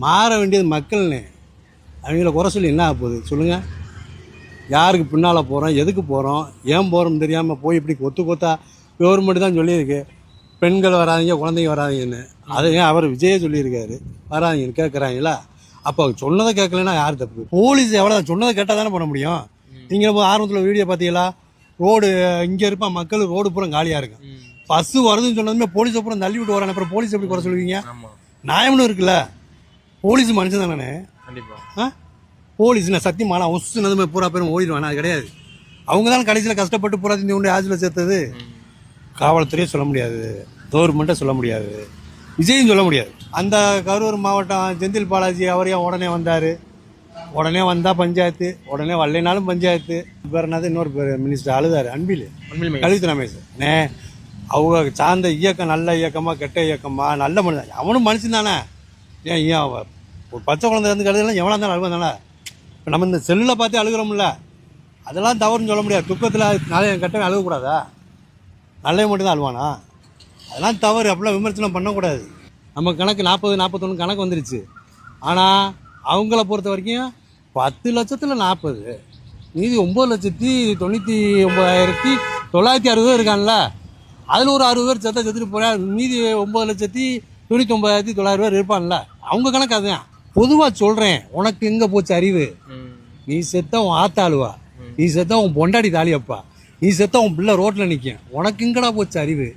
மாற வேண்டியது மக்கள்னு. அவங்கள குறை சொல்லி என்ன ஆக போகுது சொல்லுங்கள்? யாருக்கு பின்னால் போகிறோம், எதுக்கு போகிறோம், ஏன் போகிறோம்னு தெரியாமல் போய் இப்படி கொத்தா கவர்மெண்ட் தான் சொல்லியிருக்கு பெண்கள் வராதிங்க, குழந்தைங்க வராதிங்கன்னு. அதை ஏன் அவர் விஜயே சொல்லியிருக்காரு வராதிங்கன்னு கேட்குறாங்களா? அப்போ சொன்னதை கேட்கலன்னா யார் தப்பு? போலீஸ் எவ்வளோ சொன்னதை கேட்டால் தானே பண்ண முடியும். நீங்கள் ஆரம்பத்தில் வீடியோ பார்த்தீங்களா? ரோடு இங்கே இருப்பான் மக்கள், ரோடு பூரா காலியாக இருக்கும். பஸ்ஸு வருதுன்னு சொன்னதுமே போலீஸை பூரா தள்ளி விட்டு வரான். அப்புறம் போலீஸ் எப்படி குறை சொல்லுவீங்க? நியாயம்னு இருக்குல்ல. போலீஸ் மனுஷன் தானே. ஆ போலீஸ்னா சத்தியமான ஒசுனதுமே பூரா பேரும் ஓடிடுவானா? அது கிடையாது. அவங்க தான் கடைசியில் கஷ்டப்பட்டு பூரா இந்த ஒன்று ஆஜில் சேர்த்தது. காவல்துறையே சொல்ல முடியாது, கவர்மெண்ட்டை சொல்ல முடியாது, விஜயும் சொல்ல முடியாது. அந்த கரூர் மாவட்டம் செந்தில் பாலாஜி அவரையும் உடனே வந்தார். உடனே வந்தால் பஞ்சாயத்து, உடனே வரலைனாலும் பஞ்சாயத்து. பேர் என்னது இன்னொரு பேர் மினிஸ்டர் அழுதார், அன்பில் கல்வித்துறை அமைச்சர். அவங்க சார்ந்த இயக்கம் நல்ல இயக்கமாக கெட்ட இயக்கமா? நல்ல மனுஷன், அவனும் மனுஷன் தானே. ஏன் ஒரு பச்சை குழந்தை இருந்து கழுதுலாம் எவ்வளோ இருந்தாலும் அழுவாதானே? இப்போ நம்ம இந்த செல்லில் பார்த்து அழுகிறோம்ல, அதெல்லாம் தவறுன்னு சொல்ல முடியாது. துக்கத்தில் நாளை கெட்டவன் அழுகக்கூடாதா? நல்லவன் மட்டும்தான் அழுவானா? அதெல்லாம் தவறு. அப்படிலாம் விமர்சனம் பண்ணக்கூடாது. நம்ம கணக்கு 40, 41 கணக்கு வந்துருச்சு. ஆனால் அவங்கள பொறுத்த வரைக்கும் 10 லட்சத்தில் 40, மீதி 9,99,960 இருக்கான்ல, அதில் ஒரு 60 பேர் செத்துட்டு போகிறார். மீதி 9,99,900 பேர் இருப்பான்ல, அவங்க கணக்கு அதுதான். பொதுவாக சொல்கிறேன், உனக்கு எங்கே போச்சு அறிவு? நீ செத்த உன் ஆத்தாளுவா, நீ செத்த உன் பொண்டாடி தாலியப்பா, நீ செத்த உன் பிள்ளை ரோட்டில் நிற்கும். உனக்கு எங்கடா போச்சு அறிவு?